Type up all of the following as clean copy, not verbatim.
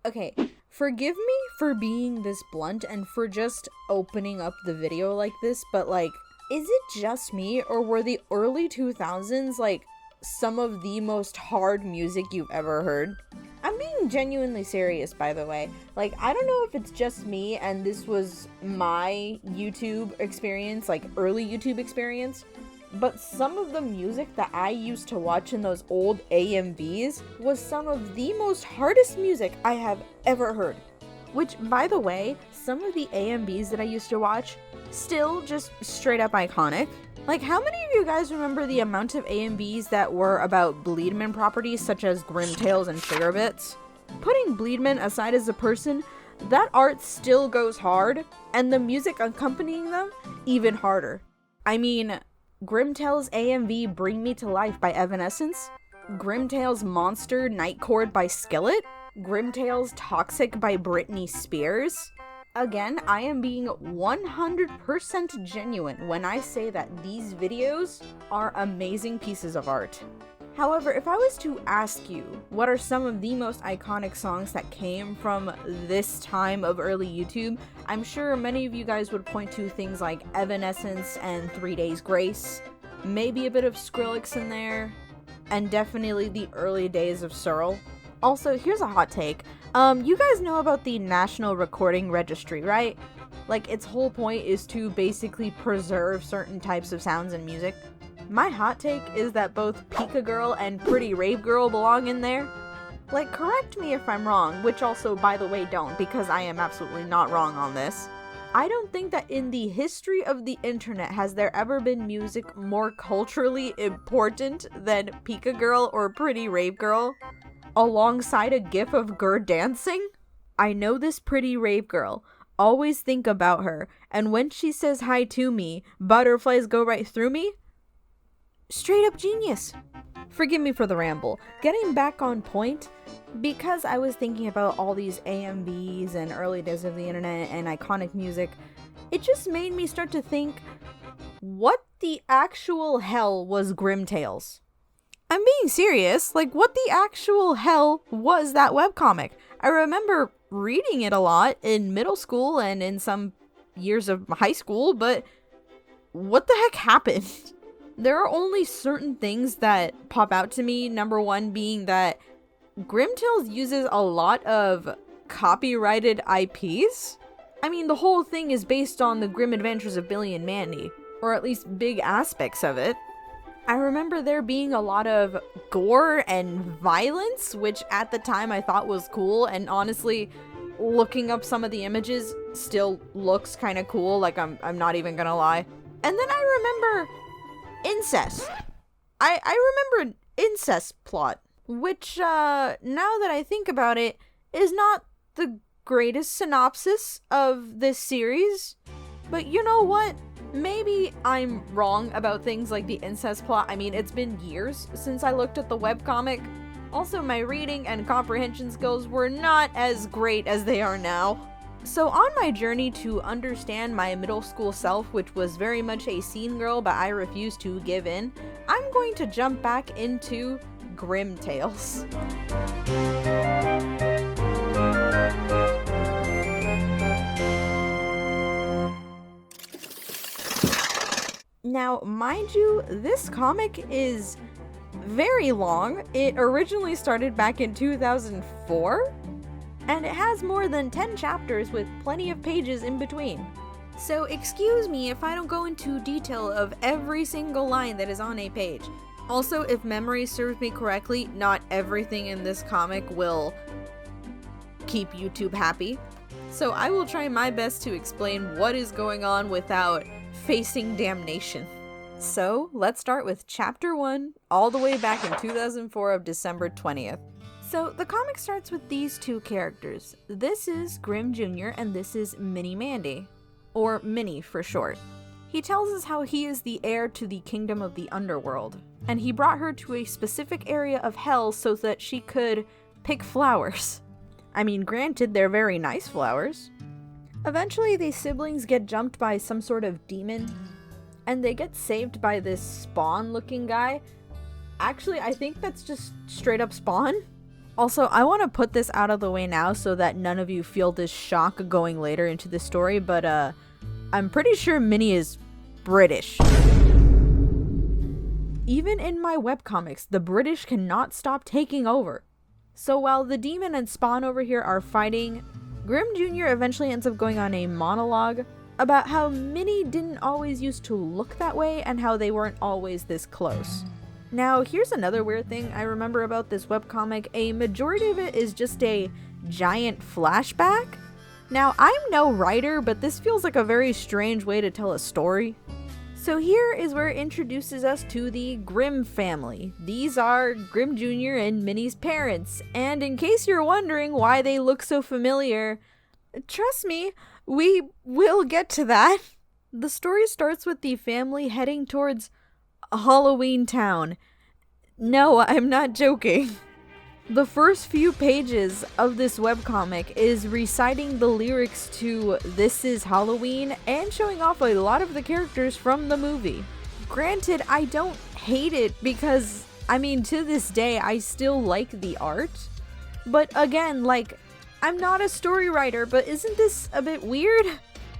Okay, forgive me for being this blunt and for just opening up the video like this, but like, is it just me or were the early 2000s like some of the most hard music you've ever heard? I'm being genuinely serious, by the way. Like, I don't know if it's just me and this was my YouTube experience, like early YouTube experience, but some of the music that I used to watch in those old AMVs was some of the most hardest music I have ever heard. Which, by the way, some of the AMVs that I used to watch, still just straight up iconic. Like, how many of you guys remember the amount of AMVs that were about Bleedman properties such as Grimm Tales and Sugar Bits? Putting Bleedman aside as a person, that art still goes hard, and the music accompanying them, even harder. I mean, Grimm Tales AMV Bring Me to Life by Evanescence, Grimm Tales Monster Night Chord by Skillet, Grimm Tales Toxic by Britney Spears. Again, I am being 100% genuine when I say that these videos are amazing pieces of art. However, if I was to ask you what are some of the most iconic songs that came from this time of early YouTube, I'm sure many of you guys would point to things like Evanescence and 3 Days Grace, maybe a bit of Skrillex in there, and definitely the early days of Searle. Also, here's a hot take. You guys know about the National Recording Registry, right? Like, its whole point is to basically preserve certain types of sounds and music. My hot take is that both Pika Girl and Pretty Rave Girl belong in there. Like, correct me if I'm wrong, which also, by the way, don't, because I am absolutely not wrong on this. I don't think that in the history of the internet has there ever been music more culturally important than Pika Girl or Pretty Rave Girl, alongside a gif of Gur dancing. I know this Pretty Rave Girl. Always think about her, and when she says hi to me, butterflies go right through me. Straight up genius. Forgive me for the ramble. Getting back on point, because I was thinking about all these AMVs and early days of the internet and iconic music, it just made me start to think, what the actual hell was Grimm Tales? I'm being serious. Like, what the actual hell was that webcomic? I remember reading it a lot in middle school and in some years of high school, but what the heck happened? There are only certain things that pop out to me, number one being that Grimm Tales uses a lot of copyrighted IPs. I mean, the whole thing is based on the Grim Adventures of Billy and Mandy, or at least big aspects of it. I remember there being a lot of gore and violence, which at the time I thought was cool, and honestly, looking up some of the images still looks kind of cool, like I'm not even gonna lie. And then I remember incest. I remember an incest plot, which, now that I think about it, is not the greatest synopsis of this series. But you know what? Maybe I'm wrong about things like the incest plot. I mean, it's been years since I looked at the webcomic. Also, my reading and comprehension skills were not as great as they are now. So on my journey to understand my middle school self, which was very much a scene girl, but I refused to give in, I'm going to jump back into Grimm Tales. Now, mind you, this comic is very long. It originally started back in 2004. And it has more than 10 chapters with plenty of pages in between. So excuse me if I don't go into detail of every single line that is on a page. Also, if memory serves me correctly, not everything in this comic will keep YouTube happy. So I will try my best to explain what is going on without facing damnation. So let's start with chapter 1, all the way back in 2004 of December 20th. So the comic starts with these two characters. This is Grimm Jr. and this is Mini Mandy, or Minnie for short. He tells us how he is the heir to the kingdom of the underworld, and he brought her to a specific area of hell so that she could pick flowers. I mean, granted, they're very nice flowers. Eventually, these siblings get jumped by some sort of demon, and they get saved by this Spawn-looking guy. Actually, I think that's just straight up Spawn. Also, I want to put this out of the way now so that none of you feel this shock going later into the story, but I'm pretty sure Minnie is British. Even in my webcomics, the British cannot stop taking over. So while the demon and Spawn over here are fighting, Grimm Jr. eventually ends up going on a monologue about how Minnie didn't always used to look that way and how they weren't always this close. Now, here's another weird thing I remember about this webcomic. A majority of it is just a giant flashback. Now, I'm no writer, but this feels like a very strange way to tell a story. So here is where it introduces us to the Grimm family. These are Grimm Jr. and Minnie's parents, and in case you're wondering why they look so familiar, trust me, we will get to that. The story starts with the family heading towards Halloween Town. No, I'm not joking. The first few pages of this webcomic is reciting the lyrics to This Is Halloween and showing off a lot of the characters from the movie. Granted, I don't hate it because, I mean, to this day, I still like the art. But again, like, I'm not a story writer, but isn't this a bit weird?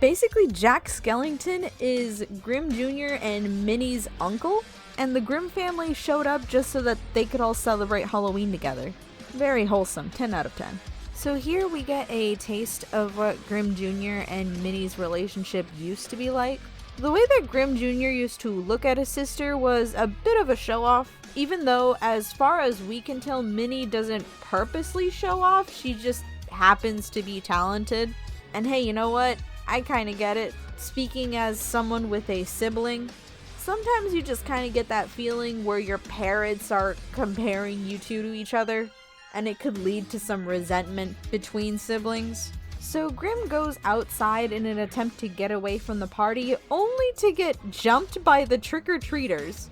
Basically, Jack Skellington is Grimm Jr. and Minnie's uncle, and the Grimm family showed up just so that they could all celebrate Halloween together. Very wholesome, 10 out of 10. So here we get a taste of what Grimm Jr. and Minnie's relationship used to be like. The way that Grimm Jr. used to look at his sister was a bit of a show-off, even though, as far as we can tell, Minnie doesn't purposely show off, she just happens to be talented. And hey, you know what? I kinda get it. Speaking as someone with a sibling, sometimes you just kinda get that feeling where your parents are comparing you two to each other, and it could lead to some resentment between siblings. So Grimm goes outside in an attempt to get away from the party, only to get jumped by the trick-or-treaters.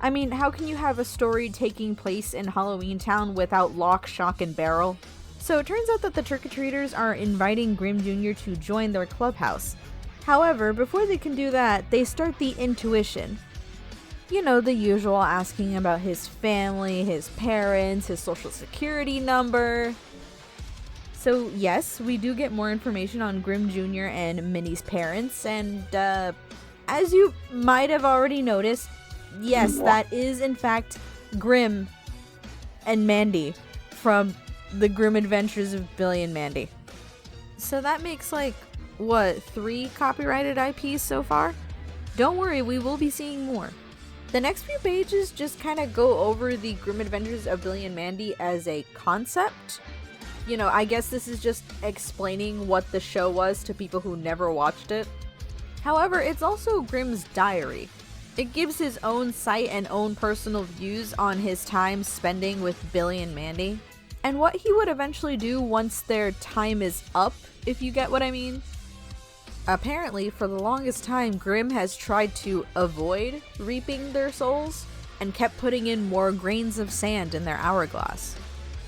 I mean, how can you have a story taking place in Halloween Town without lock, shock, and barrel? So it turns out that the trick-or-treaters are inviting Grimm Jr. to join their clubhouse. However, before they can do that, they start the intuition. You know, the usual, asking about his family, his parents, his social security number. So yes, we do get more information on Grimm Jr. and Minnie's parents, and as you might have already noticed, yes, that is in fact Grimm and Mandy from The Grimm Adventures of Billy and Mandy. So that makes like, what, 3 copyrighted IPs so far? Don't worry, we will be seeing more. The next few pages just kind of go over the Grimm Adventures of Billy and Mandy as a concept. You know, I guess this is just explaining what the show was to people who never watched it. However, it's also Grimm's diary. It gives his own sight and own personal views on his time spending with Billy and Mandy, and what he would eventually do once their time is up, if you get what I mean. Apparently, for the longest time, Grimm has tried to avoid reaping their souls and kept putting in more grains of sand in their hourglass.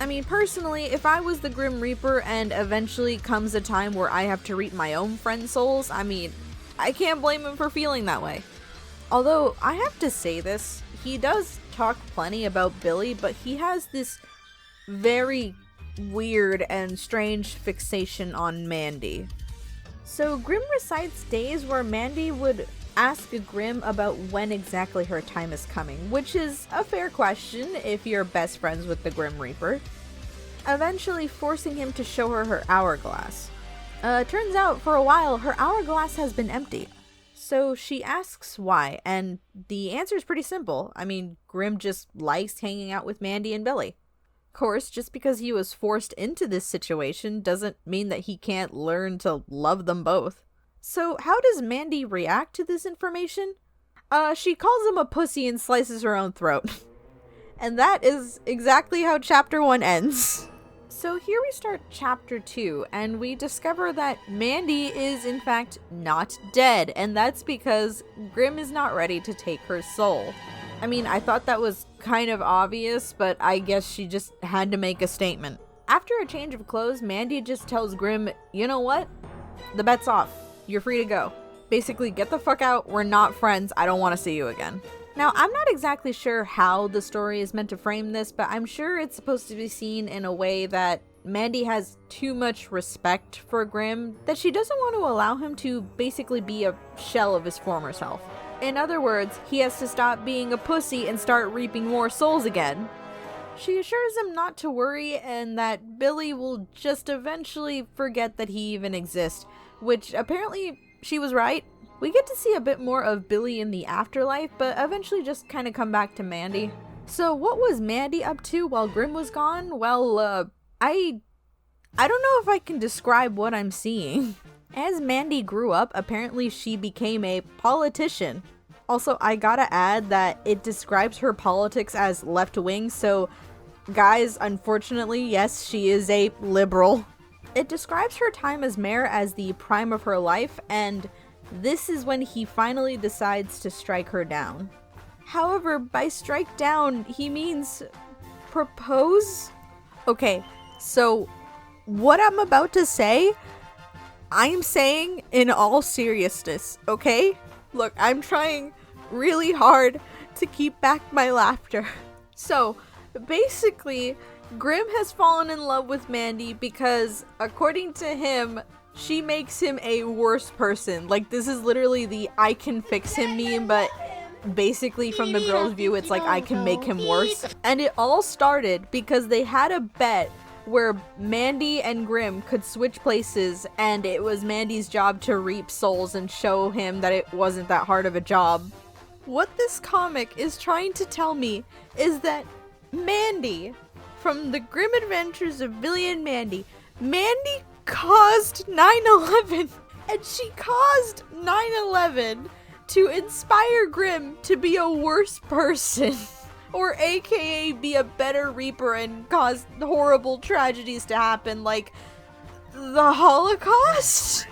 I mean, personally, if I was the Grim Reaper and eventually comes a time where I have to reap my own friends' souls, I mean, I can't blame him for feeling that way. Although, I have to say this, he does talk plenty about Billy, but he has this very weird and strange fixation on Mandy. So Grimm recites days where Mandy would ask Grimm about when exactly her time is coming, which is a fair question if you're best friends with the Grim Reaper, eventually forcing him to show her hourglass. Turns out, for a while, her hourglass has been empty. So she asks why, and the answer is pretty simple. I mean, Grimm just likes hanging out with Mandy and Billy. Of course, just because he was forced into this situation doesn't mean that he can't learn to love them both. So how does Mandy react to this information? She calls him a pussy and slices her own throat. And that is exactly how chapter 1 ends. So here we start chapter 2, and we discover that Mandy is in fact not dead, and that's because Grimm is not ready to take her soul. I mean, I thought that was kind of obvious, but I guess she just had to make a statement. After a change of clothes, Mandy just tells Grimm, you know what? The bet's off. You're free to go. Basically, get the fuck out. We're not friends. I don't want to see you again. Now, I'm not exactly sure how the story is meant to frame this, but I'm sure it's supposed to be seen in a way that Mandy has too much respect for Grimm, that she doesn't want to allow him to basically be a shell of his former self. In other words, he has to stop being a pussy and start reaping more souls again. She assures him not to worry and that Billy will just eventually forget that he even exists, which apparently she was right. We get to see a bit more of Billy in the afterlife, but eventually just kind of come back to Mandy. So what was Mandy up to while Grimm was gone? Well, I don't know if I can describe what I'm seeing. As Mandy grew up, apparently she became a politician. Also, I gotta add that it describes her politics as left-wing, so guys, unfortunately, yes, she is a liberal. It describes her time as mayor as the prime of her life, and this is when he finally decides to strike her down. However, by strike down, he means propose? Okay, so what I'm about to say, I'm saying in all seriousness, okay? Look, I'm trying really hard to keep back my laughter. So, basically, Grimm has fallen in love with Mandy because, according to him, she makes him a worse person. Like, this is literally the I can fix him meme, but basically from the girl's view, it's like I can make him worse. And it all started because they had a bet where Mandy and Grimm could switch places, and it was Mandy's job to reap souls and show him that it wasn't that hard of a job. What this comic is trying to tell me is that Mandy, from the Grimm Adventures of Billy and Mandy caused 9/11, and she caused 9/11 to inspire Grimm to be a worse person. Or aka be a better reaper and cause horrible tragedies to happen, like the Holocaust?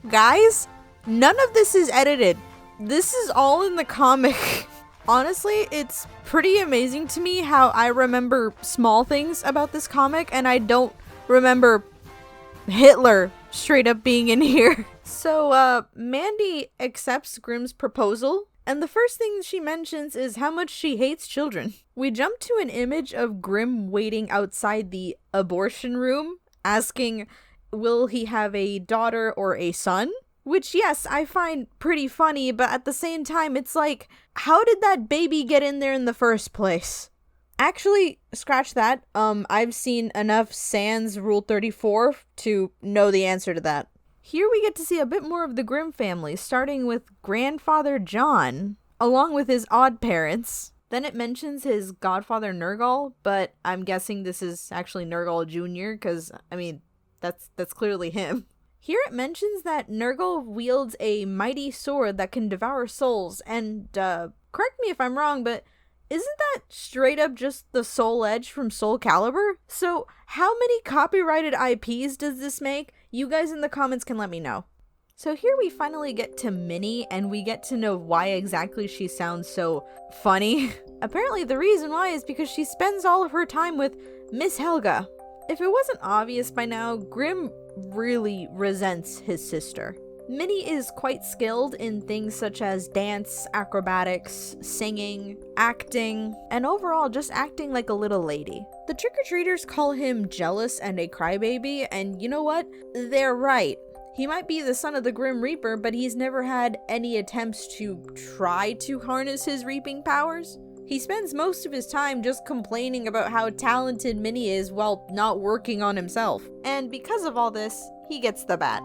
Guys, none of this is edited. This is all in the comic. Honestly, it's pretty amazing to me how I remember small things about this comic and I don't remember Hitler straight up being in here. So, Mandy accepts Grimm's proposal, and the first thing she mentions is how much she hates children. We jump to an image of Grimm waiting outside the abortion room, asking, will he have a daughter or a son? Which, yes, I find pretty funny, but at the same time, it's like, how did that baby get in there in the first place? Actually, scratch that. I've seen enough Sans Rule 34 to know the answer to that. Here we get to see a bit more of the Grimm family, starting with grandfather John, along with his odd parents. Then it mentions his godfather Nergal, but I'm guessing this is actually Nergal Jr., because, I mean, that's clearly him. Here it mentions that Nergal wields a mighty sword that can devour souls, and, correct me if I'm wrong, but isn't that straight up just the Soul Edge from Soul Calibur? So, how many copyrighted IPs does this make? You guys in the comments can let me know. So here we finally get to Minnie, and we get to know why exactly she sounds so funny. Apparently the reason why is because she spends all of her time with Miss Helga. If it wasn't obvious by now, Grimm really resents his sister. Minnie is quite skilled in things such as dance, acrobatics, singing, acting, and overall just acting like a little lady. The trick-or-treaters call him jealous and a crybaby, and you know what? They're right. He might be the son of the Grim Reaper, but he's never had any attempts to try to harness his reaping powers. He spends most of his time just complaining about how talented Minnie is while not working on himself. And because of all this, he gets the bat.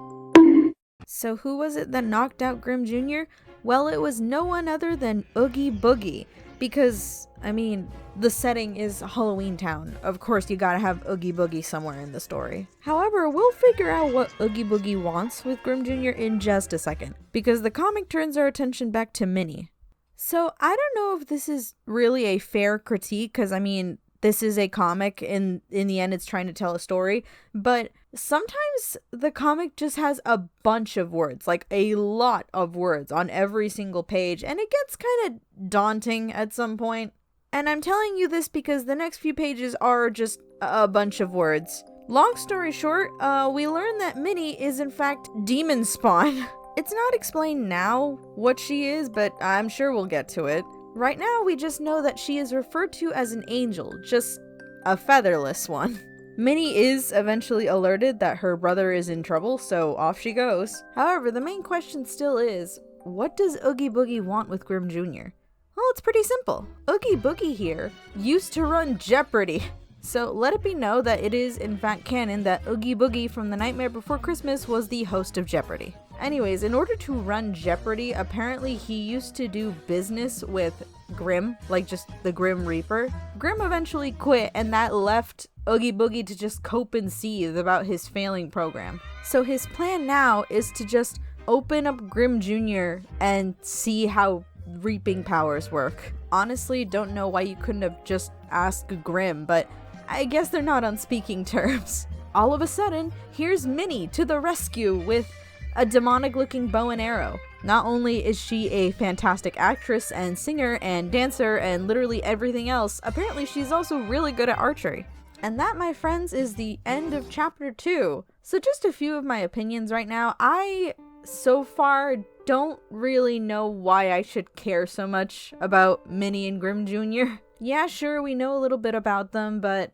So who was it that knocked out Grimm Jr.? Well, it was no one other than Oogie Boogie. Because, I mean, the setting is Halloween Town. Of course, you gotta have Oogie Boogie somewhere in the story. However, we'll figure out what Oogie Boogie wants with Grimm Jr. in just a second. Because the comic turns our attention back to Minnie. So, I don't know if this is really a fair critique, because, I mean, this is a comic, and in the end it's trying to tell a story, but sometimes the comic just has a bunch of words, like a lot of words on every single page, and it gets kind of daunting at some point. And I'm telling you this because the next few pages are just a bunch of words. Long story short, we learn that Minnie is in fact demon spawn. It's not explained now what she is, but I'm sure we'll get to it. Right now, we just know that she is referred to as an angel, just a featherless one. Minnie is eventually alerted that her brother is in trouble, so off she goes. However, the main question still is, what does Oogie Boogie want with Grimm Jr.? Well, it's pretty simple. Oogie Boogie here used to run Jeopardy! So let it be known that it is in fact canon that Oogie Boogie from The Nightmare Before Christmas was the host of Jeopardy! Anyways, in order to run Jeopardy, apparently he used to do business with Grimm, like just the Grim Reaper. Grimm eventually quit, and that left Oogie Boogie to just cope and seethe about his failing program. So his plan now is to just open up Grimm Jr. and see how reaping powers work. Honestly, don't know why you couldn't have just asked Grimm, but I guess they're not on speaking terms. All of a sudden, here's Minnie to the rescue with a demonic-looking bow and arrow. Not only is she a fantastic actress and singer and dancer and literally everything else, apparently she's also really good at archery. And that, my friends, is the end of chapter 2. So just a few of my opinions right now. I, so far, don't really know why I should care so much about Minnie and Grimm Jr. Yeah, sure, we know a little bit about them, but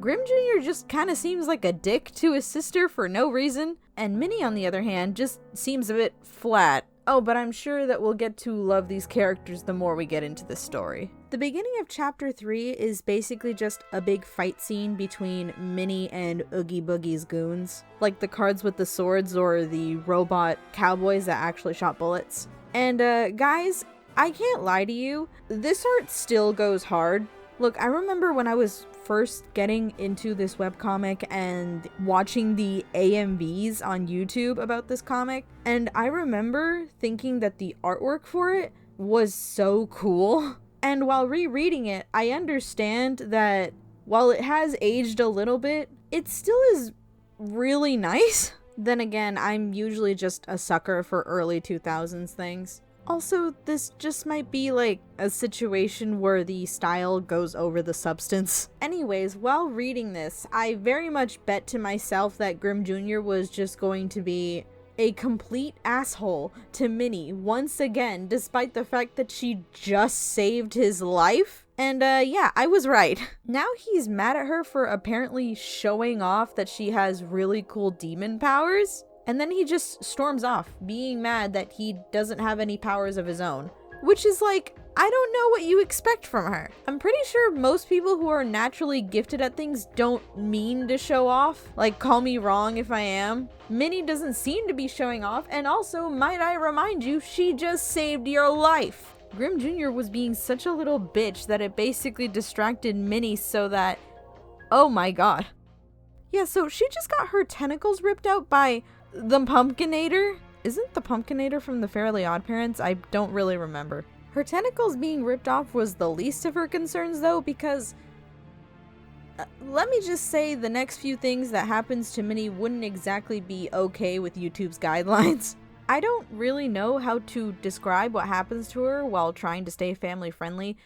Grimm Jr. just kind of seems like a dick to his sister for no reason, and Minnie, on the other hand, just seems a bit flat. Oh, but I'm sure that we'll get to love these characters the more we get into the story. The beginning of chapter 3 is basically just a big fight scene between Minnie and Oogie Boogie's goons, like the cards with the swords or the robot cowboys that actually shot bullets. And guys, I can't lie to you, this art still goes hard. Look, I remember when I was first getting into this webcomic and watching the AMVs on YouTube about this comic, and I remember thinking that the artwork for it was so cool. And while rereading it, I understand that while it has aged a little bit, it still is really nice. Then again, I'm usually just a sucker for early 2000s things. Also, this just might be like a situation where the style goes over the substance. Anyways, while reading this, I very much bet to myself that Grimm Jr. was just going to be a complete asshole to Minnie once again, despite the fact that she just saved his life. And yeah, I was right. Now he's mad at her for apparently showing off that she has really cool demon powers. And then he just storms off, being mad that he doesn't have any powers of his own. Which is like, I don't know what you expect from her. I'm pretty sure most people who are naturally gifted at things don't mean to show off. Like, call me wrong if I am. Minnie doesn't seem to be showing off, and also, might I remind you, she just saved your life. Grimm Jr. was being such a little bitch that it basically distracted Minnie so that... oh my god. Yeah, so she just got her tentacles ripped out by the Pumpkinator? Isn't the Pumpkinator from the Fairly OddParents? I don't really remember. Her tentacles being ripped off was the least of her concerns though, because let me just say the next few things that happens to Minnie wouldn't exactly be okay with YouTube's guidelines. I don't really know how to describe what happens to her while trying to stay family friendly.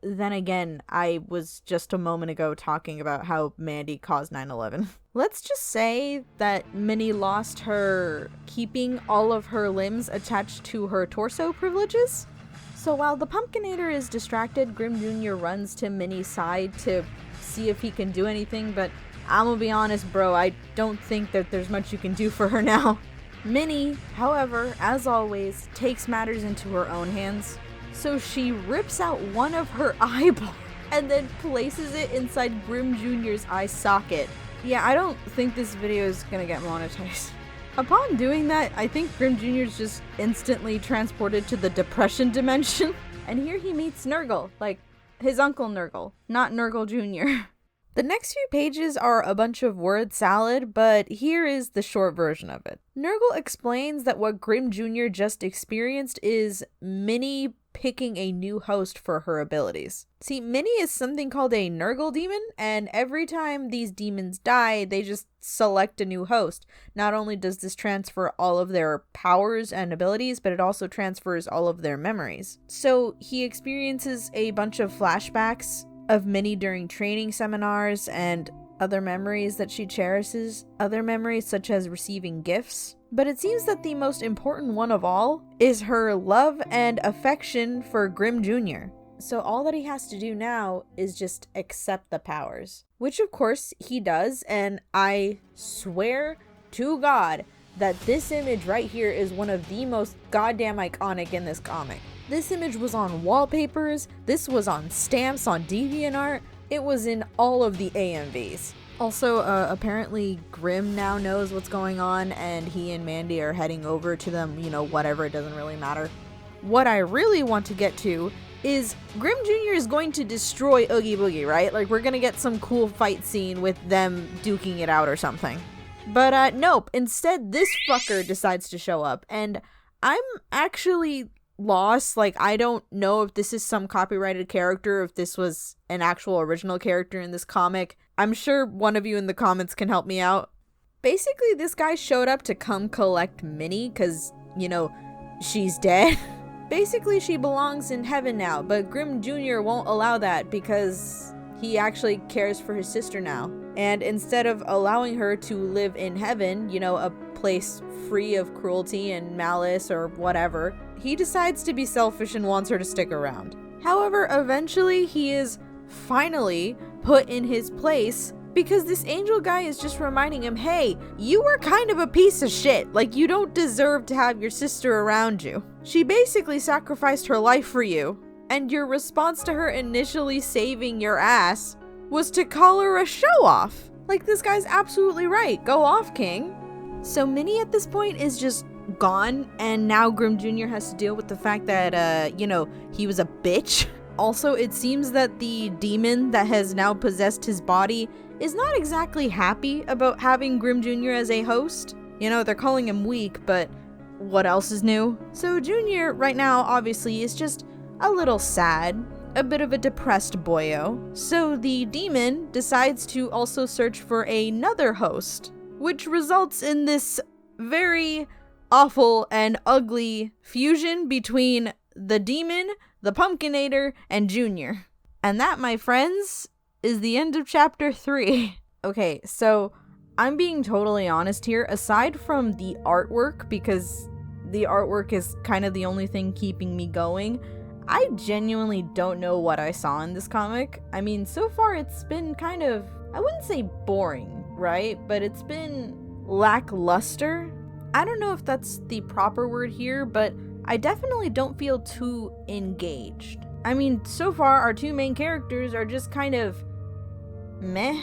Then again, I was just a moment ago talking about how Mandy caused 9/11. Let's just say that Minnie lost her keeping all of her limbs attached to her torso privileges. So while the Pumpkinator is distracted, Grimm Jr. runs to Minnie's side to see if he can do anything, but I'm gonna be honest, bro, I don't think that there's much you can do for her now. Minnie, however, as always, takes matters into her own hands. So she rips out one of her eyeballs and then places it inside Grimm Jr.'s eye socket. Yeah, I don't think this video is gonna get monetized. Upon doing that, I think Grimm Jr. is just instantly transported to the depression dimension. And here he meets Nurgle, like his uncle Nurgle, not Nurgle Jr. The next few pages are a bunch of word salad, but here is the short version of it. Nurgle explains that what Grimm Jr. just experienced is Minnie picking a new host for her abilities. See, Minnie is something called a Nurgle demon, and every time these demons die, they just select a new host. Not only does this transfer all of their powers and abilities, but it also transfers all of their memories. So he experiences a bunch of flashbacks of Minnie during training seminars and other memories that she cherishes, other memories such as receiving gifts. But it seems that the most important one of all is her love and affection for Grimm Jr. So all that he has to do now is just accept the powers, which of course he does. And I swear to God that this image right here is one of the most goddamn iconic in this comic. This image was on wallpapers, this was on stamps, on DeviantArt, it was in all of the AMVs. Also, apparently Grimm now knows what's going on and he and Mandy are heading over to them, you know, whatever, it doesn't really matter. What I really want to get to is Grimm Jr. is going to destroy Oogie Boogie, right? Like, we're gonna get some cool fight scene with them duking it out or something. But nope, instead this fucker decides to show up, and I'm actually lost. Like, I don't know if this is some copyrighted character, if this was an actual original character in this comic. I'm sure one of you in the comments can help me out. Basically, this guy showed up to come collect Minnie, cause, you know, she's dead. Basically, she belongs in heaven now, but Grimm Jr. won't allow that because he actually cares for his sister now. And instead of allowing her to live in heaven, you know, a place free of cruelty and malice or whatever, he decides to be selfish and wants her to stick around. However, eventually he is finally put in his place because this angel guy is just reminding him, hey, you were kind of a piece of shit. Like, you don't deserve to have your sister around you. She basically sacrificed her life for you. And your response to her initially saving your ass was to call her a show-off. Like, this guy's absolutely right. Go off, King. So Minnie at this point is just gone, and now Grimm Jr. has to deal with the fact that, you know, he was a bitch. Also, it seems that the demon that has now possessed his body is not exactly happy about having Grimm Jr. as a host. You know, they're calling him weak, but what else is new? So Junior right now obviously is just a little sad, a bit of a depressed boyo. So the demon decides to also search for another host, which results in this very awful and ugly fusion between the demon, the Pumpkinator, and Junior. And that, my friends, is the end of chapter 3. Okay, so I'm being totally honest here. Aside from the artwork, because the artwork is kind of the only thing keeping me going, I genuinely don't know what I saw in this comic. I mean, so far it's been kind of, I wouldn't say boring, right? But it's been lackluster. I don't know if that's the proper word here, but I definitely don't feel too engaged. I mean, so far our two main characters are just kind of meh.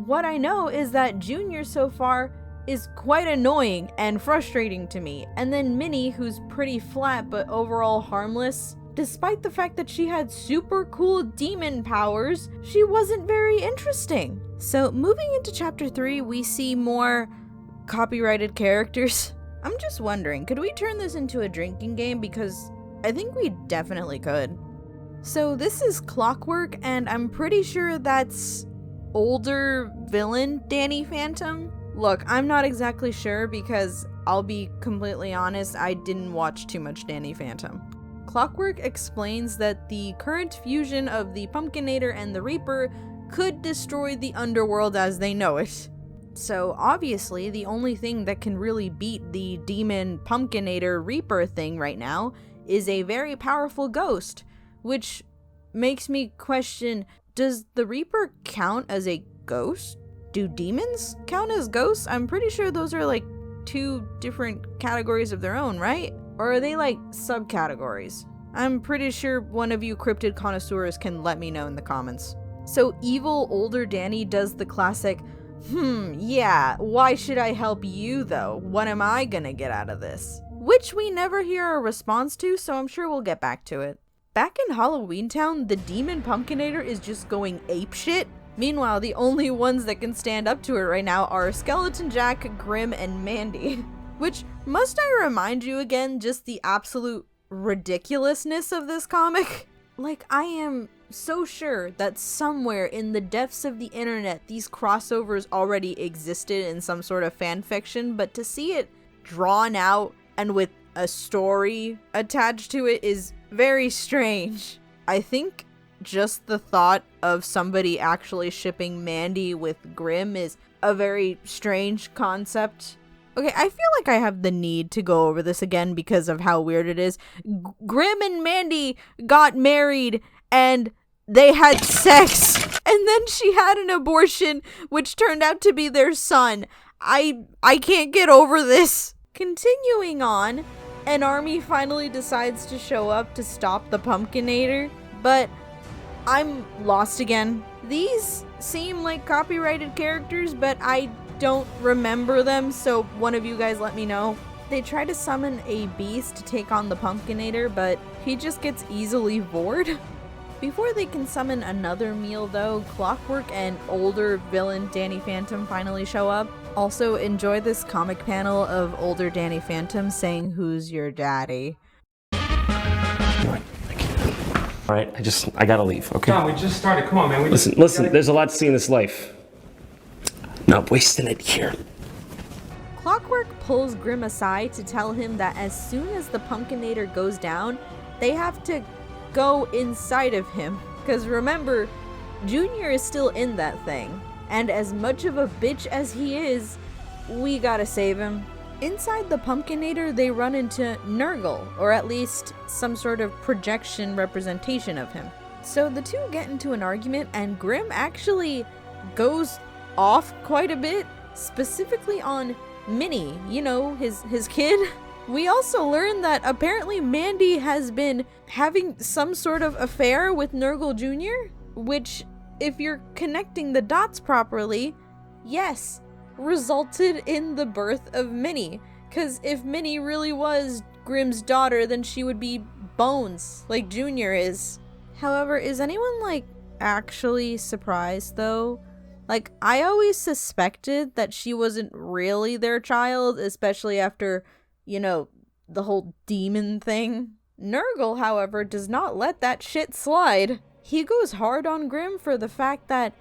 What I know is that Junior so far is quite annoying and frustrating to me, and then Minnie, who's pretty flat but overall harmless. Despite the fact that she had super cool demon powers, she wasn't very interesting. So moving into chapter 3, we see more copyrighted characters. I'm just wondering, could we turn this into a drinking game? Because I think we definitely could. So this is Clockwork, and I'm pretty sure that's older villain Danny Phantom. Look, I'm not exactly sure because I'll be completely honest, I didn't watch too much Danny Phantom. Clockwork explains that the current fusion of the Pumpkinator and the Reaper could destroy the underworld as they know it. So obviously the only thing that can really beat the demon Pumpkinator Reaper thing right now is a very powerful ghost, which makes me question, does the Reaper count as a ghost? Do demons count as ghosts? I'm pretty sure those are like two different categories of their own, right? Or are they like subcategories? I'm pretty sure one of you cryptid connoisseurs can let me know in the comments. So evil older Danny does the classic, yeah, why should I help you though? What am I gonna get out of this? Which we never hear a response to, so I'm sure we'll get back to it. Back in Halloween Town, the demon Pumpkinator is just going apeshit. Meanwhile, the only ones that can stand up to it right now are Skeleton Jack, Grimm, and Mandy. Which, must I remind you again, just the absolute ridiculousness of this comic? Like, I am so sure that somewhere in the depths of the internet, these crossovers already existed in some sort of fan fiction, but to see it drawn out and with a story attached to it is very strange. I think just the thought of somebody actually shipping Mandy with Grimm is a very strange concept. Okay, I feel like I have the need to go over this again because of how weird it is. Grimm and Mandy got married and they had sex. And then she had an abortion, which turned out to be their son. I can't get over this. Continuing on, an army finally decides to show up to stop the Pumpkinator, but I'm lost again. These seem like copyrighted characters, but I don't remember them, so one of you guys let me know. They try to summon a beast to take on the Pumpkinator, but he just gets easily bored. Before they can summon another meal though, Clockwork and older villain Danny Phantom finally show up. Also, enjoy this comic panel of older Danny Phantom saying, "Who's your daddy?" Alright, I gotta leave, okay? John, we just started. Come on, man. Listen, there's a lot to see in this life. Not wasting it here. Clockwork pulls Grimm aside to tell him that as soon as the Pumpkinator goes down, they have to go inside of him. Because remember, Junior is still in that thing. And as much of a bitch as he is, we gotta save him. Inside the Pumpkinator, they run into Nurgle, or at least some sort of projection representation of him. So the two get into an argument, and Grimm actually goes off quite a bit, specifically on Minnie, you know, his kid. We also learn that apparently Mandy has been having some sort of affair with Nurgle Jr., which, if you're connecting the dots properly, yes, resulted in the birth of Minnie. Because if Minnie really was Grimm's daughter, then she would be Bones, like Junior is. However, is anyone, like, actually surprised, though? Like, I always suspected that she wasn't really their child, especially after, you know, the whole demon thing. Nurgle, however, does not let that shit slide. He goes hard on Grimm for the fact that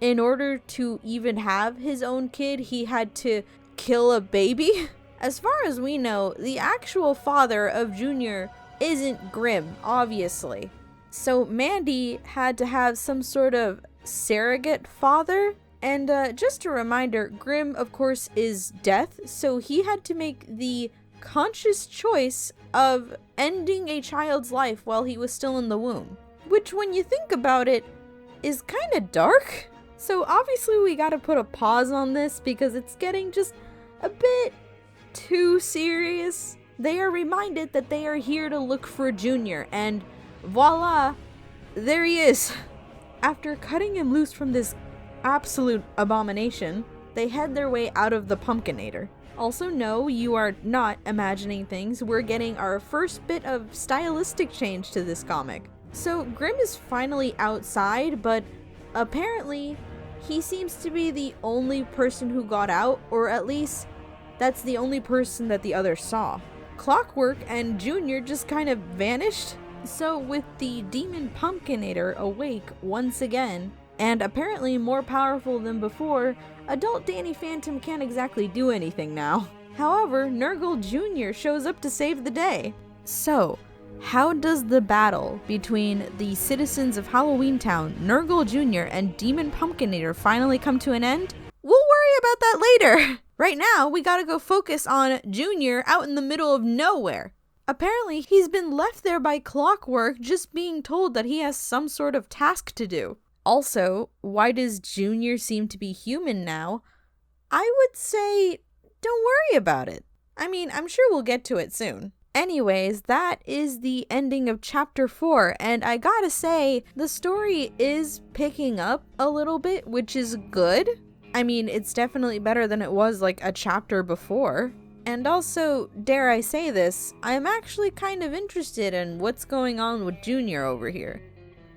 in order to even have his own kid, he had to kill a baby. As far as we know, the actual father of Junior isn't Grimm, obviously. So Mandy had to have some sort of surrogate father. And just a reminder, Grimm, of course, is death, so he had to make the conscious choice of ending a child's life while he was still in the womb. Which, when you think about it, is kind of dark. So obviously we gotta put a pause on this because it's getting just a bit too serious. They are reminded that they are here to look for Junior, and voila, there he is. After cutting him loose from this absolute abomination, they head their way out of the Pumpkinator. Also, no, you are not imagining things. We're getting our first bit of stylistic change to this comic. So Grimm is finally outside, but apparently he seems to be the only person who got out, or at least that's the only person that the others saw. Clockwork and Junior just kind of vanished. So with the demon Pumpkinator awake once again, and apparently more powerful than before, adult Danny Phantom can't exactly do anything now. However, Nurgle Jr. shows up to save the day. So, how does the battle between the citizens of Halloween Town, Nurgle Jr., and Demon Pumpkinator finally come to an end? We'll worry about that later! Right now, we gotta go focus on Junior out in the middle of nowhere. Apparently, he's been left there by Clockwork, just being told that he has some sort of task to do. Also, why does Junior seem to be human now? I would say, don't worry about it. I mean, I'm sure we'll get to it soon. Anyways, that is the ending of chapter 4, and I gotta say, the story is picking up a little bit, which is good. I mean, it's definitely better than it was like a chapter before. And also, dare I say this, I'm actually kind of interested in what's going on with Junior over here.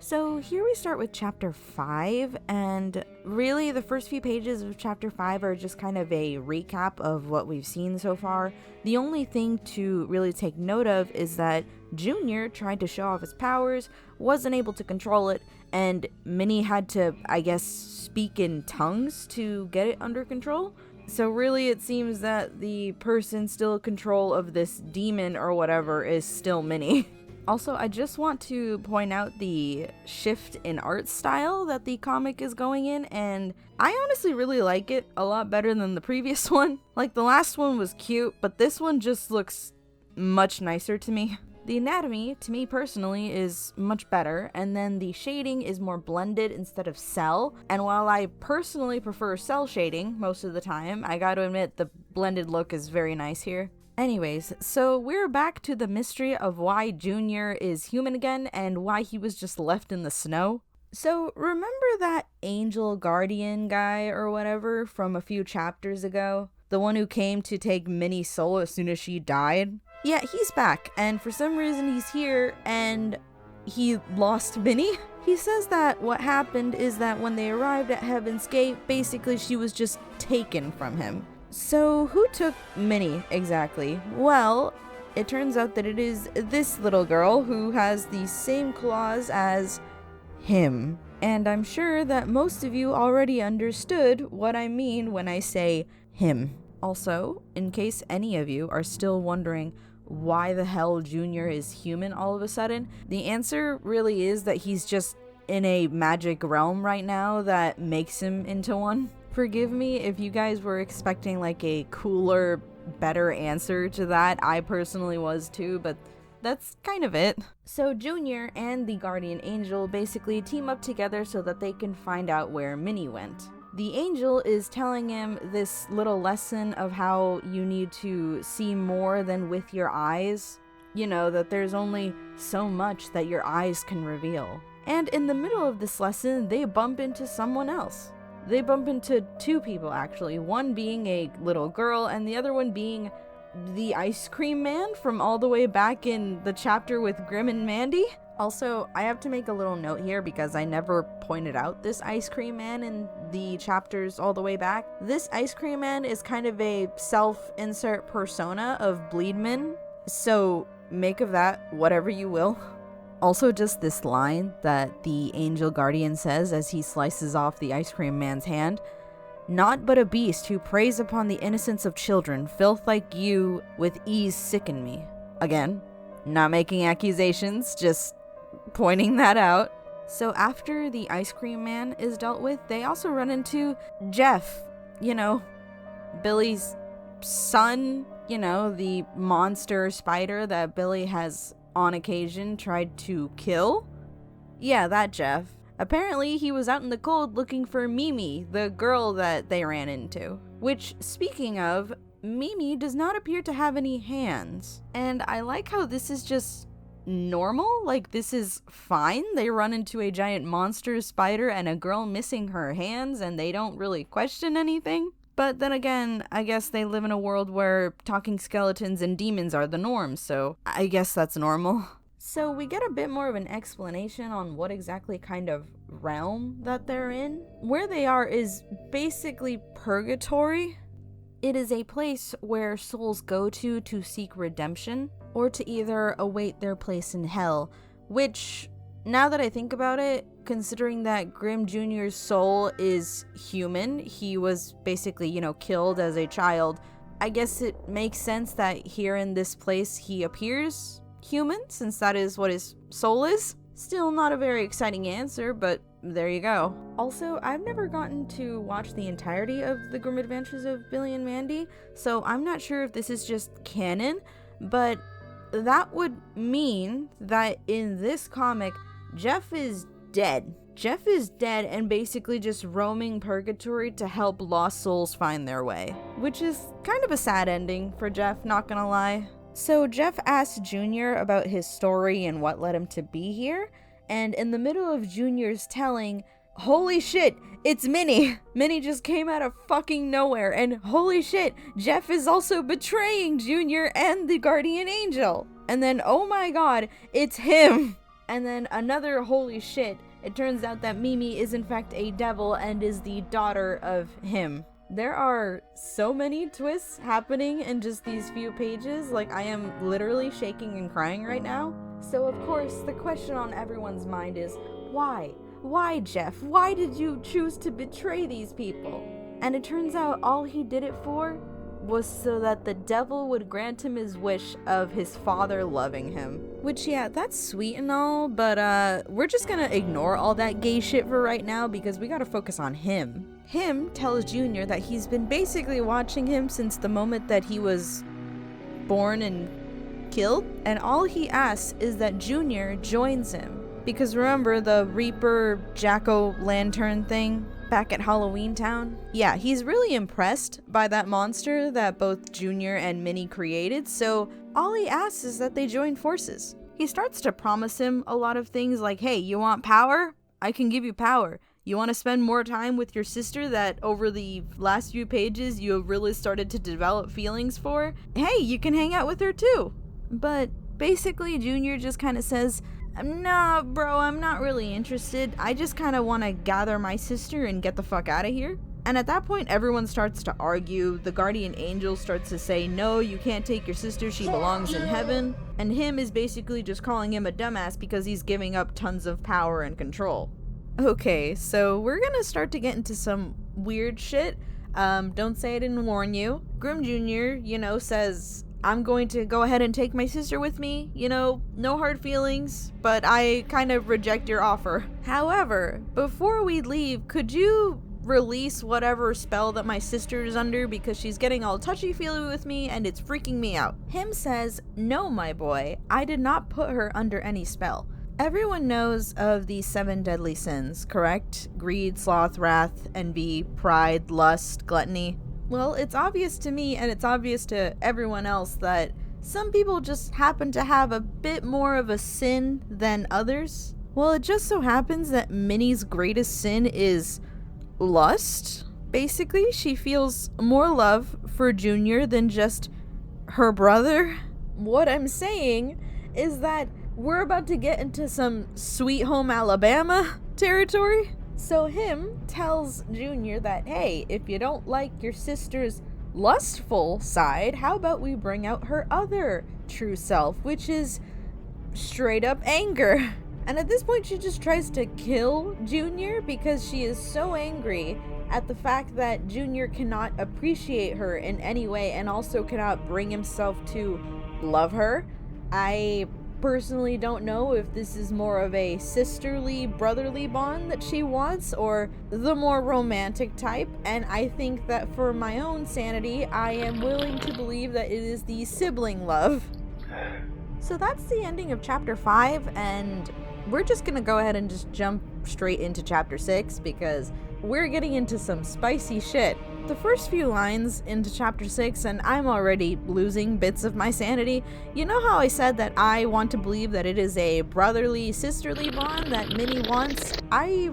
So here we start with chapter 5, and really the first few pages of chapter 5 are just kind of a recap of what we've seen so far. The only thing to really take note of is that Junior tried to show off his powers, wasn't able to control it, and Minnie had to, I guess, speak in tongues to get it under control. So really it seems that the person still in control of this demon or whatever is still Minnie. Also, I just want to point out the shift in art style that the comic is going in, and I honestly really like it a lot better than the previous one. Like, the last one was cute, but this one just looks much nicer to me. The anatomy, to me personally, is much better, and then the shading is more blended instead of cell. And while I personally prefer cell shading most of the time, I gotta admit the blended look is very nice here. Anyways, so we're back to the mystery of why Junior is human again and why he was just left in the snow. So remember that angel guardian guy or whatever from a few chapters ago? The one who came to take Minnie's soul as soon as she died? Yeah, he's back, and for some reason he's here, and he lost Minnie. He says that what happened is that when they arrived at Heaven's Gate, basically she was just taken from him. So who took Minnie exactly? Well, it turns out that it is this little girl who has the same claws as him. And I'm sure that most of you already understood what I mean when I say him. Also, in case any of you are still wondering why the hell Junior is human all of a sudden, the answer really is that he's just in a magic realm right now that makes him into one. Forgive me if you guys were expecting like a cooler, better answer to that. I personally was too, but that's kind of it. So Junior and the Guardian Angel basically team up together so that they can find out where Minnie went. The angel is telling him this little lesson of how you need to see more than with your eyes. You know, that there's only so much that your eyes can reveal. And in the middle of this lesson, they bump into someone else. They bump into two people actually, one being a little girl and the other one being the ice cream man from all the way back in the chapter with Grimm and Mandy. Also, I have to make a little note here because I never pointed out this ice cream man in the chapters all the way back. This ice cream man is kind of a self-insert persona of Bleedman, so make of that whatever you will. Also, just this line that the angel guardian says as he slices off the ice cream man's hand. Not but a beast who preys upon the innocence of children, filth like you with ease sicken me. Again, not making accusations, just pointing that out. So after the ice cream man is dealt with, they also run into Jeff, you know, Billy's son, you know, the monster spider that Billy has on occasion tried to kill. Yeah, that Jeff. Apparently, he was out in the cold looking for Mimi, the girl that they ran into. Which, speaking of, Mimi does not appear to have any hands. And I like how this is just normal, like this is fine. They run into a giant monster spider and a girl missing her hands and they don't really question anything. But then again, I guess they live in a world where talking skeletons and demons are the norm, so I guess that's normal. So we get a bit more of an explanation on what exactly kind of realm that they're in. Where they are is basically purgatory. It is a place where souls go to seek redemption, or to either await their place in hell, which, now that I think about it, considering that Grimm Jr.'s soul is human, he was basically, you know, killed as a child, I guess it makes sense that here in this place he appears human, since that is what his soul is. Still not a very exciting answer, but there you go. Also, I've never gotten to watch the entirety of the Grimm Adventures of Billy and Mandy, so I'm not sure if this is just canon, but that would mean that in this comic, Jeff is dead. Jeff is dead and basically just roaming purgatory to help lost souls find their way, which is kind of a sad ending for Jeff, not gonna lie. So Jeff asks Junior about his story and what led him to be here, and in the middle of Junior's telling, holy shit, it's Minnie! Minnie just came out of fucking nowhere, and holy shit, Jeff is also betraying Junior and the Guardian Angel! And then, oh my god, it's him! And then another holy shit, it turns out that Mimi is in fact a devil and is the daughter of him. There are so many twists happening in just these few pages, like I am literally shaking and crying right now. So of course, the question on everyone's mind is, why? Why, Jeff? Why did you choose to betray these people? And it turns out all he did it for was so that the devil would grant him his wish of his father loving him. Which, yeah, that's sweet and all, but we're just gonna ignore all that gay shit for right now because we gotta focus on him. Him tells Junior that he's been basically watching him since the moment that he was born and killed, and all he asks is that Junior joins him. Because remember the Reaper Jack-o'-lantern thing back at Halloween Town? Yeah, he's really impressed by that monster that both Junior and Minnie created, so all he asks is that they join forces. He starts to promise him a lot of things like, hey, you want power? I can give you power. You want to spend more time with your sister that over the last few pages you have really started to develop feelings for? Hey, you can hang out with her too. But basically Junior just kind of says, nah, bro, I'm not really interested. I just kind of want to gather my sister and get the fuck out of here. And at that point, everyone starts to argue. The guardian angel starts to say, no, you can't take your sister. She belongs in heaven. And him is basically just calling him a dumbass because he's giving up tons of power and control. Okay, so we're gonna start to get into some weird shit. Don't say I didn't warn you. Grimm Jr., says, I'm going to go ahead and take my sister with me. No hard feelings, but I kind of reject your offer. However, before we leave, could you release whatever spell that my sister is under because she's getting all touchy-feely with me and it's freaking me out? Him says, no, my boy, I did not put her under any spell. Everyone knows of the 7 deadly sins, correct? Greed, sloth, wrath, envy, pride, lust, gluttony. Well, it's obvious to me and it's obvious to everyone else that some people just happen to have a bit more of a sin than others. Well, it just so happens that Minnie's greatest sin is lust. Basically, she feels more love for Junior than just her brother. What I'm saying is that we're about to get into some Sweet Home Alabama territory. So him tells Junior that, hey, if you don't like your sister's lustful side, how about we bring out her other true self, which is straight up anger. And at this point, she just tries to kill Junior because she is so angry at the fact that Junior cannot appreciate her in any way and also cannot bring himself to love her. I personally don't know if this is more of a sisterly, brotherly bond that she wants or the more romantic type, and I think that for my own sanity, I am willing to believe that it is the sibling love. So that's the ending of chapter 5, and we're just gonna go ahead and just jump straight into chapter 6 because we're getting into some spicy shit. The first few lines into chapter 6 and I'm already losing bits of my sanity. You know how I said that I want to believe that it is a brotherly, sisterly bond that Minnie wants? I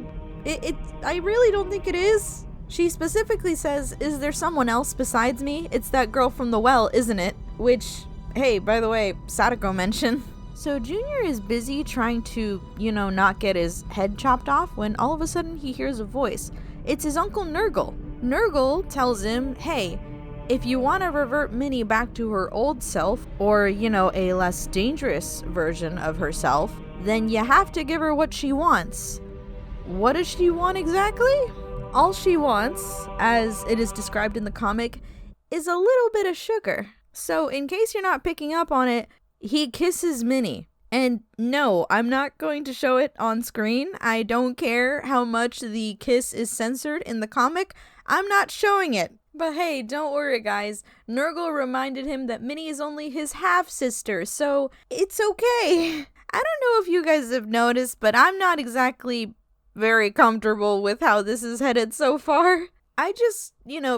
really don't think it is. She specifically says, is there someone else besides me? It's that girl from the well, isn't it? Which, hey, by the way, Sadako mention. So Junior is busy trying to, not get his head chopped off when all of a sudden he hears a voice. It's his Uncle Nurgle. Nurgle tells him, hey, if you want to revert Minnie back to her old self, or, a less dangerous version of herself, then you have to give her what she wants. What does she want exactly? All she wants, as it is described in the comic, is a little bit of sugar. So in case you're not picking up on it, he kisses Minnie. And no, I'm not going to show it on screen. I don't care how much the kiss is censored in the comic. I'm not showing it. But hey, don't worry guys. Nurgle reminded him that Minnie is only his half-sister, so it's okay. I don't know if you guys have noticed, but I'm not exactly very comfortable with how this is headed so far. I just,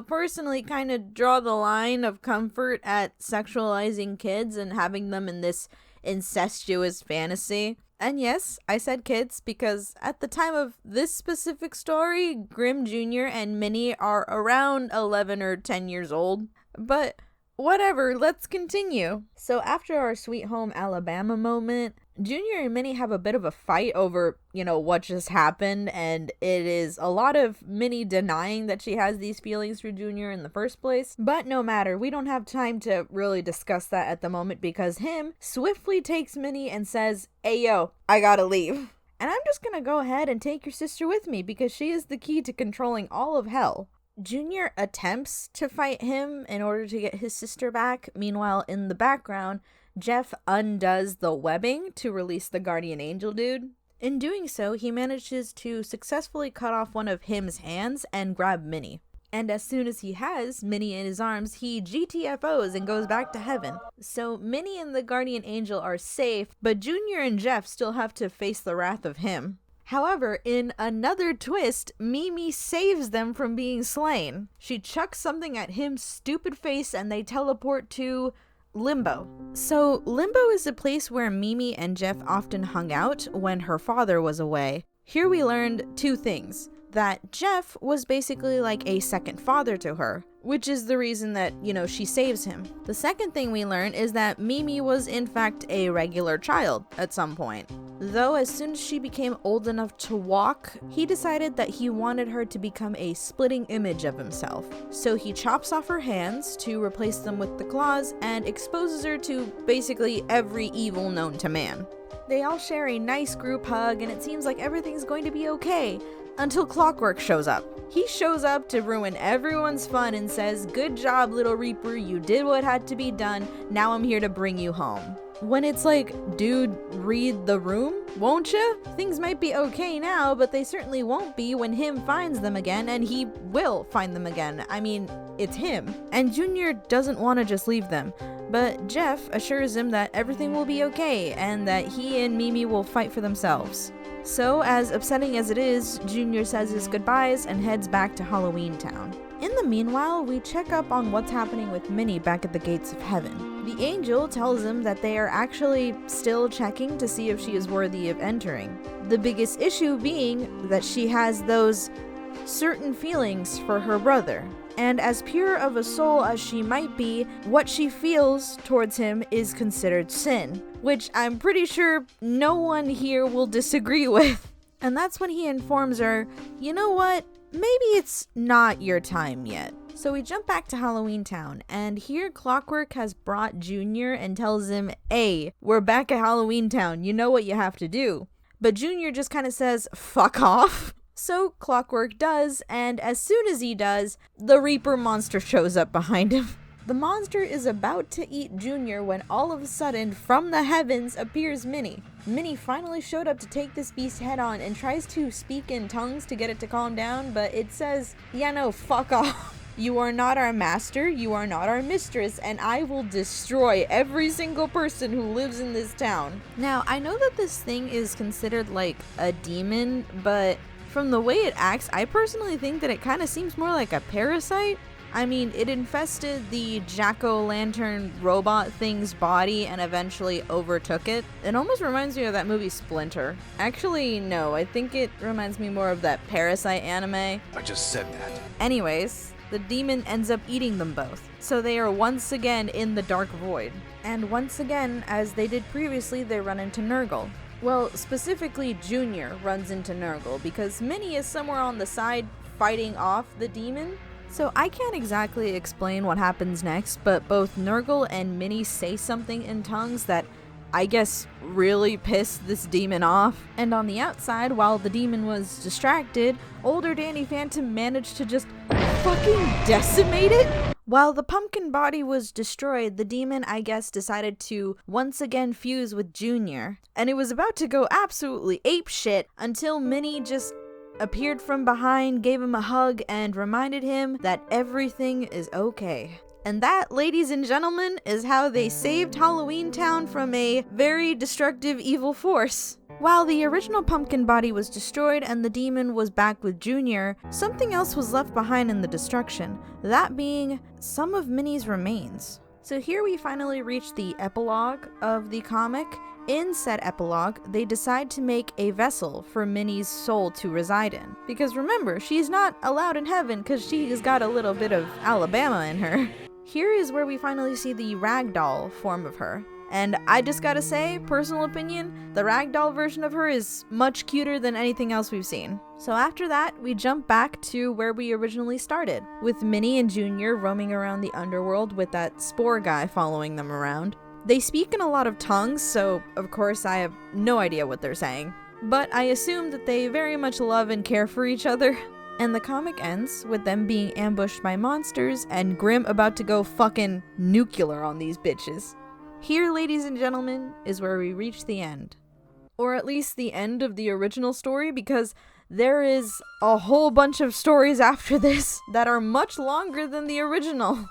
personally kind of draw the line of comfort at sexualizing kids and having them in this incestuous fantasy. And yes, I said kids because at the time of this specific story, Grimm Jr. and Minnie are around 11 or 10 years old. But whatever, let's continue. So after our Sweet Home Alabama moment, Junior and Minnie have a bit of a fight over, what just happened, and it is a lot of Minnie denying that she has these feelings for Junior in the first place. But no matter, we don't have time to really discuss that at the moment because him swiftly takes Minnie and says, hey yo, I gotta leave. And I'm just gonna go ahead and take your sister with me because she is the key to controlling all of hell. Junior attempts to fight him in order to get his sister back. Meanwhile, in the background, Jeff undoes the webbing to release the guardian angel dude. In doing so, he manages to successfully cut off one of him's hands and grab Minnie. And as soon as he has Minnie in his arms, he GTFOs and goes back to heaven. So Minnie and the guardian angel are safe, but Junior and Jeff still have to face the wrath of him. However, in another twist, Mimi saves them from being slain. She chucks something at him's stupid face and they teleport to Limbo. So Limbo is a place where Mimi and Jeff often hung out when her father was away. Here we learned two things. That Jeff was basically like a second father to her, which is the reason that, she saves him. The second thing we learn is that Mimi was in fact a regular child at some point. Though as soon as she became old enough to walk, he decided that he wanted her to become a splitting image of himself. So he chops off her hands to replace them with the claws and exposes her to basically every evil known to man. They all share a nice group hug and it seems like everything's going to be okay. Until Clockwork shows up. He shows up to ruin everyone's fun and says, "Good job, Little Reaper, you did what had to be done, now I'm here to bring you home." When it's like, dude, read the room, won't ya? Things might be okay now, but they certainly won't be when him finds them again, and he will find them again. I mean, it's him. And Junior doesn't want to just leave them, but Jeff assures him that everything will be okay, and that he and Mimi will fight for themselves. So, as upsetting as it is, Junior says his goodbyes and heads back to Halloween Town. In the meanwhile, we check up on what's happening with Minnie back at the gates of heaven. The angel tells him that they are actually still checking to see if she is worthy of entering. The biggest issue being that she has those certain feelings for her brother. And as pure of a soul as she might be, what she feels towards him is considered sin, which I'm pretty sure no one here will disagree with. And that's when he informs her, you know what, maybe it's not your time yet. So we jump back to Halloween Town, and here Clockwork has brought Junior and tells him, hey, we're back at Halloween Town, you know what you have to do. But Junior just kind of says, fuck off. So Clockwork does, and as soon as he does, the Reaper monster shows up behind him. The monster is about to eat Junior when all of a sudden, from the heavens, appears Minnie. Minnie finally showed up to take this beast head on and tries to speak in tongues to get it to calm down, but it says, yeah, no, fuck off. You are not our master, you are not our mistress, and I will destroy every single person who lives in this town. Now, I know that this thing is considered like a demon, but from the way it acts, I personally think that it kind of seems more like a parasite. I mean, it infested the jack-o'-lantern robot thing's body and eventually overtook it. It almost reminds me of that movie Splinter. Actually, no, I think it reminds me more of that Parasite anime. I just said that. Anyways, the demon ends up eating them both. So they are once again in the dark void. And once again, as they did previously, they run into Nurgle. Well, specifically Junior runs into Nurgle because Minnie is somewhere on the side fighting off the demon. So I can't exactly explain what happens next, but both Nurgle and Minnie say something in tongues that I guess really pissed this demon off. And on the outside, while the demon was distracted, older Danny Phantom managed to just fucking decimate it. While the pumpkin body was destroyed, the demon, I guess, decided to once again fuse with Junior. And it was about to go absolutely apeshit until Minnie just appeared from behind, gave him a hug, and reminded him that everything is okay. And that, ladies and gentlemen, is how they saved Halloween Town from a very destructive evil force. While the original pumpkin body was destroyed and the demon was back with Junior, something else was left behind in the destruction, that being some of Minnie's remains. So here we finally reach the epilogue of the comic. In said epilogue, they decide to make a vessel for Minnie's soul to reside in. Because remember, she's not allowed in heaven because she has got a little bit of Alabama in her. Here is where we finally see the ragdoll form of her. And I just gotta say, personal opinion, the ragdoll version of her is much cuter than anything else we've seen. So after that, we jump back to where we originally started, with Minnie and Junior roaming around the underworld with that spore guy following them around. They speak in a lot of tongues, so of course I have no idea what they're saying. But I assume that they very much love and care for each other. And the comic ends with them being ambushed by monsters and Grimm about to go fucking nuclear on these bitches. Here, ladies and gentlemen, is where we reach the end. Or at least the end of the original story, because there is a whole bunch of stories after this that are much longer than the original.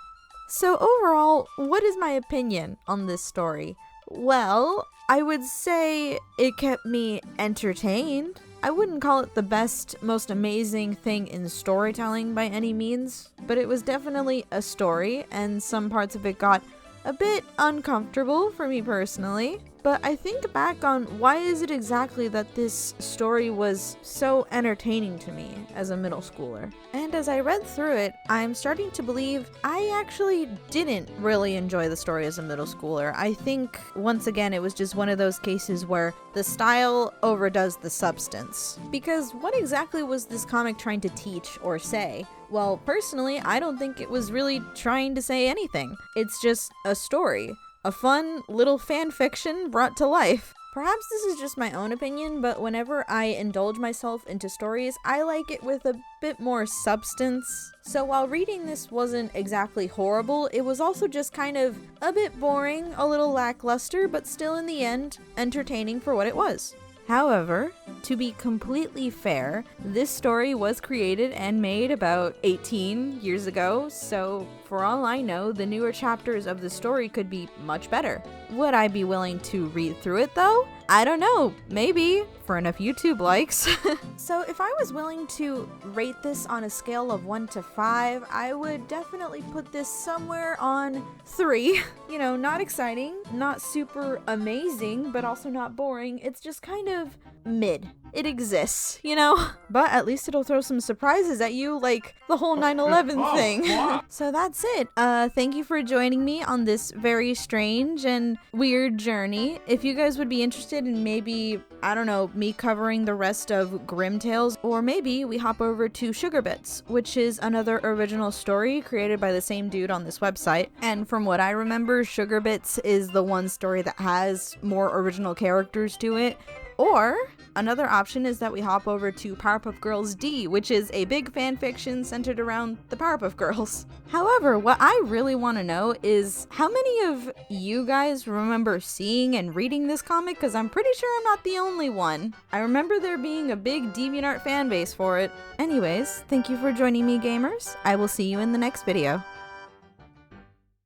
So overall, what is my opinion on this story? Well, I would say it kept me entertained. I wouldn't call it the best, most amazing thing in storytelling by any means, but it was definitely a story, and some parts of it got a bit uncomfortable for me personally. But I think back on why is it exactly that this story was so entertaining to me as a middle schooler. And as I read through it, I'm starting to believe I actually didn't really enjoy the story as a middle schooler. I think, once again, it was just one of those cases where the style overdoes the substance. Because what exactly was this comic trying to teach or say? Well, personally, I don't think it was really trying to say anything. It's just a story. A fun little fan fiction brought to life. Perhaps this is just my own opinion, but whenever I indulge myself into stories, I like it with a bit more substance. So while reading this wasn't exactly horrible, it was also just kind of a bit boring, a little lackluster, but still in the end, entertaining for what it was. However, to be completely fair, this story was created and made about 18 years ago, so for all I know, the newer chapters of the story could be much better. Would I be willing to read through it though? I don't know, maybe, for enough YouTube likes. So if I was willing to rate this on a scale of 1 to 5, I would definitely put this somewhere on 3. You know, not exciting, not super amazing, but also not boring. It's just kind of mid. It exists, you know? But at least it'll throw some surprises at you, like the whole 9/11 thing. So that's it. Thank you for joining me on this very strange and weird journey. If you guys would be interested in maybe, I don't know, me covering the rest of Grimm Tales, or maybe we hop over to Sugar Bits, which is another original story created by the same dude on this website. And from what I remember, Sugar Bits is the one story that has more original characters to it. Or another option is that we hop over to Powerpuff Girls D, which is a big fan fiction centered around the Powerpuff Girls. However, what I really want to know is how many of you guys remember seeing and reading this comic, because I'm pretty sure I'm not the only one. I remember there being a big DeviantArt fan base for it. Anyways, thank you for joining me, gamers. I will see you in the next video.